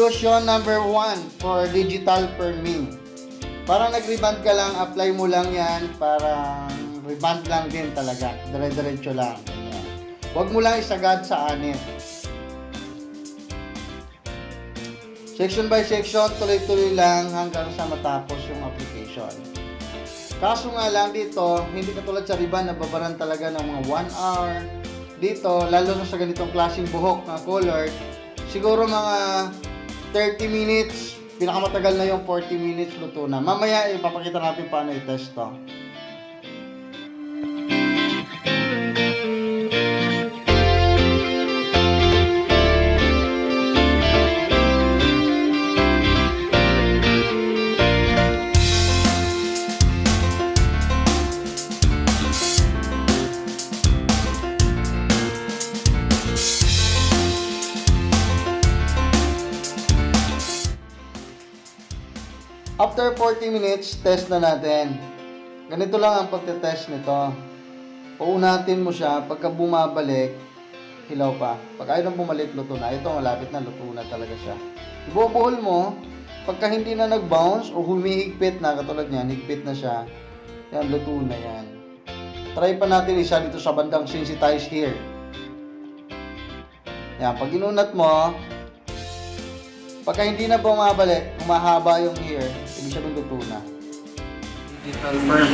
Solution number 1 for digital perming. Parang nag-reband ka lang, apply mo lang yan, parang reband lang din talaga. Dire-diretso lang. Ganyan. Huwag mo lang isagad sa anit. Section by section, tuloy-tuloy lang hanggang sa matapos yung application. Kaso nga lang dito, hindi katulad sa reband, nababaran talaga ng mga 1 hour. Dito, lalo na sa ganitong klaseng buhok na colored, siguro mga 30 minutes, pinakamatagal na yung 40 minutes luto na. Mamaya ipapakita natin paano i-test to. After 40 minutes, test na natin. Ganito lang ang pagte-test nito. Uunatin mo siya, pagka bumabalik, hilaw pa. Pag ayaw nang bumalik, luto na. Ito, malapit na, luto na talaga siya. Ibubuhol mo, pagka hindi na nag-bounce o humihigpit na, katulad niyan, higpit na siya, yan, luto na yan. Try pa natin isa dito sa bandang sensitize here. Yan, pag inunat mo, pagka hindi na bumabalik, humahaba yung ear, ibig sabihin luto na. Digital firm.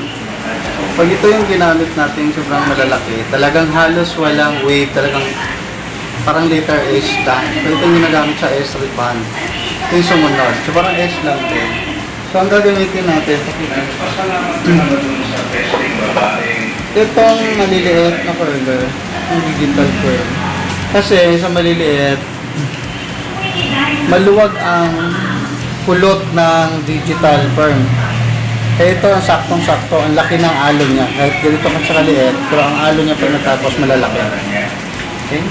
Pag ito yung ginamit natin sobrang malalaki, talagang halos walang wave, talagang parang letter S lang. So ito yung ginagamit sa S reband. Ito yung sumunod. So parang S lang din. So ang gagamitin natin, itong maliliit na curler, yung digital firm. Kasi sa maliliit, maluwag ang kulot ng digital firm. Kaya ito, saktong-sakto, ang laki ng alo niya. Kahit ganito ka sa kaliit, pero ang alo niya pag natapos malalaki. Okay?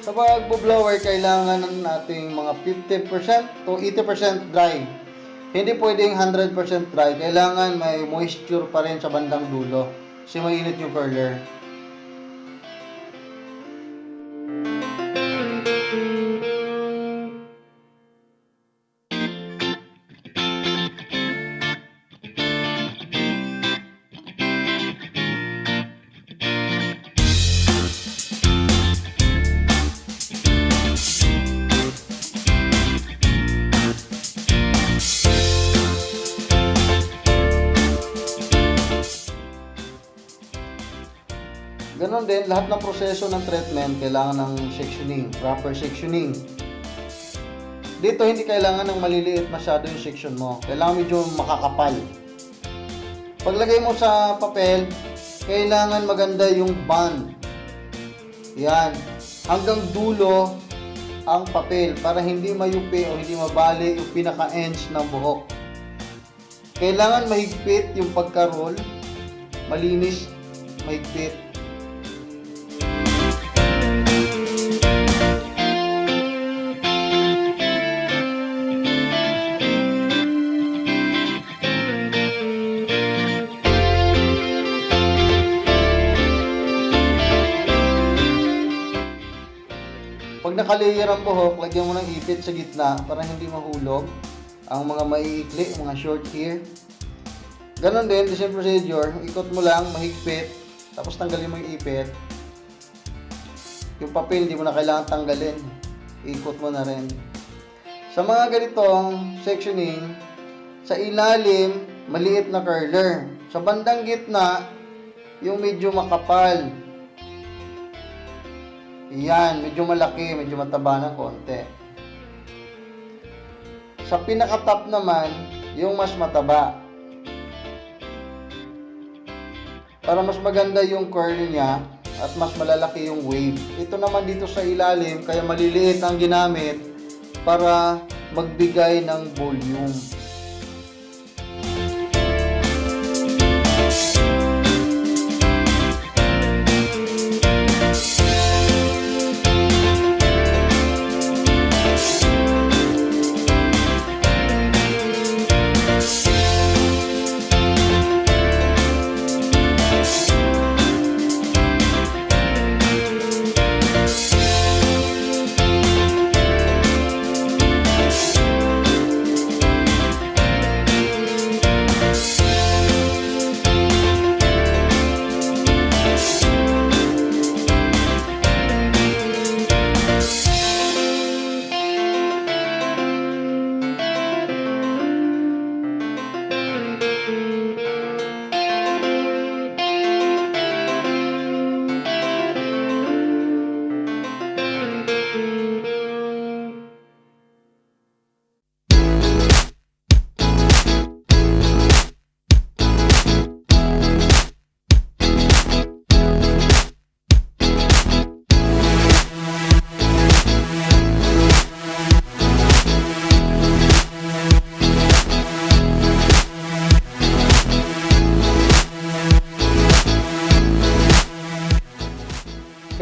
Sa pag-blower, kailangan natin mga 50% to 80% dry. Hindi pwedeng 100% dry. Kailangan may moisture pa rin sa bandang dulo. Kasi mainit yung curler. Ganon din, lahat ng proseso ng treatment kailangan ng sectioning, proper sectioning. Dito hindi kailangan ng maliliit masyado yung section mo. Kailangan medyo makakapal. Paglagay mo sa papel, kailangan maganda yung band. Yan. Hanggang dulo ang papel para hindi mayupi o hindi mabali yung pinaka-ends ng buhok. Kailangan mahigpit yung pagka-roll. Malinis, mahigpit. Pag nakalayer ang buhok, lagyan mo ng ipit sa gitna para hindi mahulog ang mga maiikli, mga short hair. Ganon din, the same procedure. Ikot mo lang, mahigpit, tapos tanggalin mo yung ipit. Yung papel, hindi mo na kailangan tanggalin. Ikot mo na rin. Sa mga ganitong sectioning, sa ilalim, maliit na curler. Sa bandang gitna, yung medyo makapal. Yan, medyo malaki, medyo mataba ng konti. Sa pinaka-top naman, yung mas mataba. Para mas maganda yung curl niya at mas malalaki yung wave. Ito naman dito sa ilalim, kaya maliliit ang ginamit para magbigay ng volume.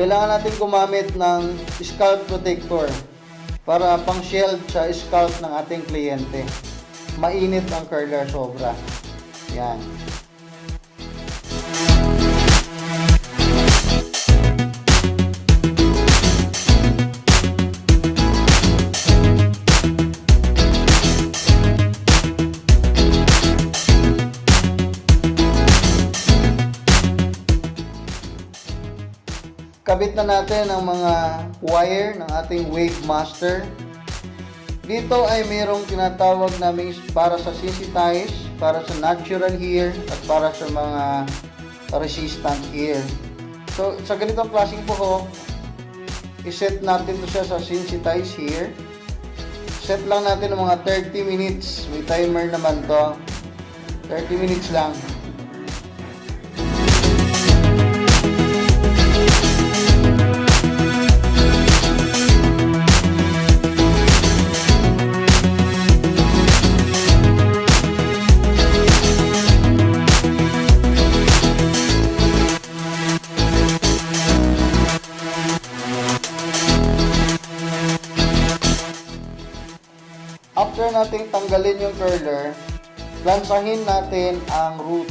kailangan natin gumamit ng scalp protector para pang shield sa scalp ng ating kliyente. Mainit ang curler sobra. Yan. Kabit na natin ang mga wire ng ating wave master. Dito ay mayroong tinatawag namin para sa sensitize, para sa natural hair, at para sa mga resistant hair. So, sa ganitong klaseng buhok, iset natin ito siya sa sensitize hair. Set lang natin ng mga 30 minutes. May timer naman to. 30 minutes lang. After nating tanggalin yung curler, plansahin natin ang root.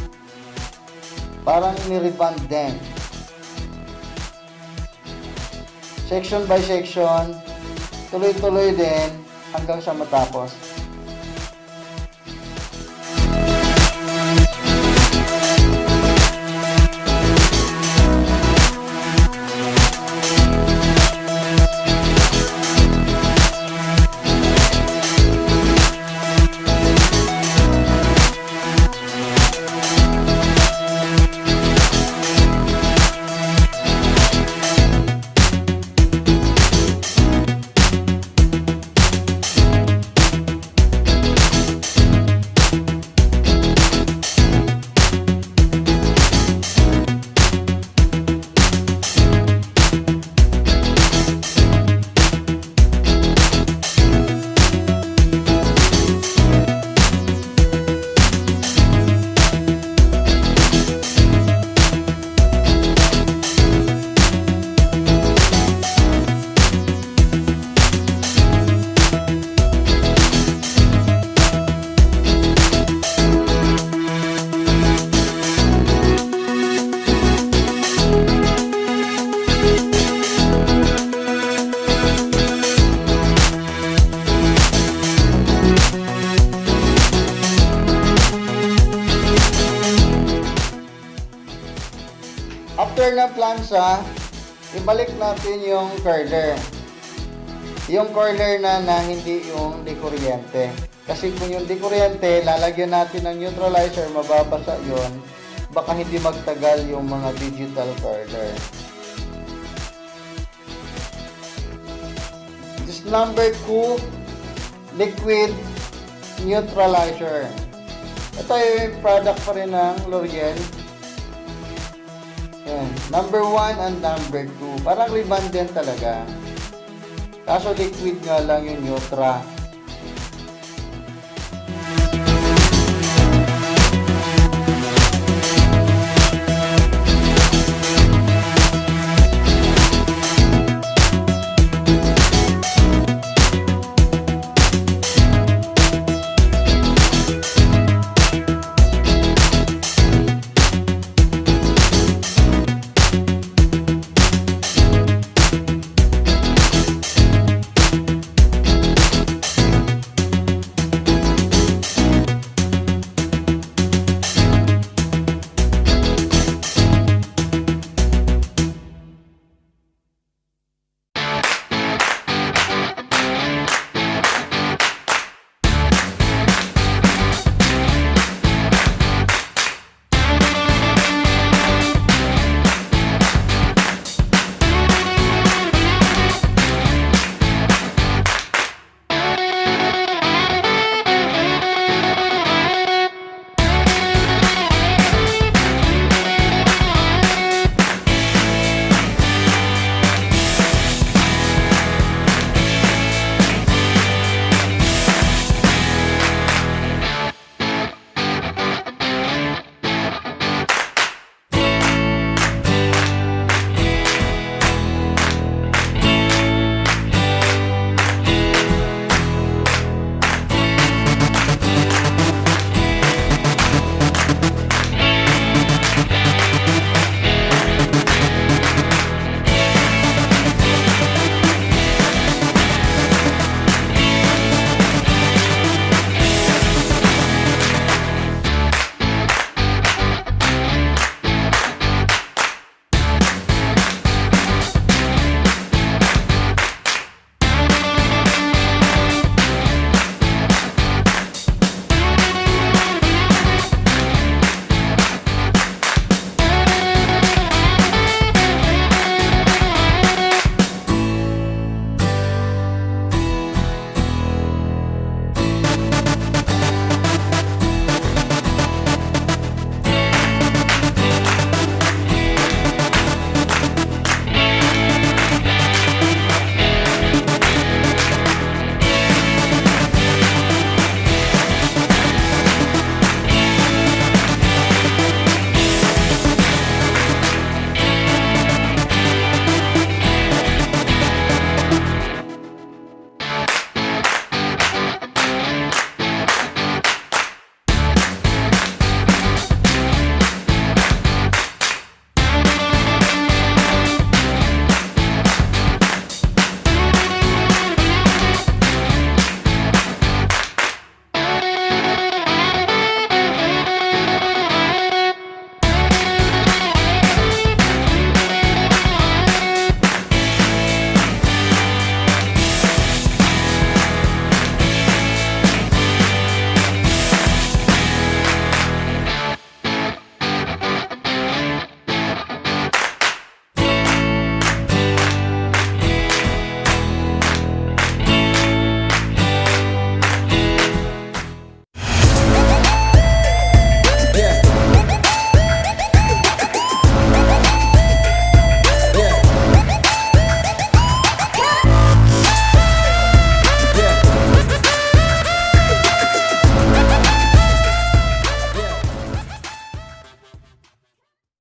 Parang ni-reband din. Section by section, tuloy-tuloy din hanggang sa matapos. After na plansa, ibalik natin yung curler. Yung curler na hindi yung dekuryente. Kasi kung yung dekuryente, lalagyan natin ng neutralizer, mababasa yon, baka hindi magtagal yung mga digital curler. This number 2, liquid neutralizer. Ito ay product pa rin ng L'Oreal. Yan. Number 1 and number 2. Parang redundant talaga. Kaso liquid nga lang yung neutra.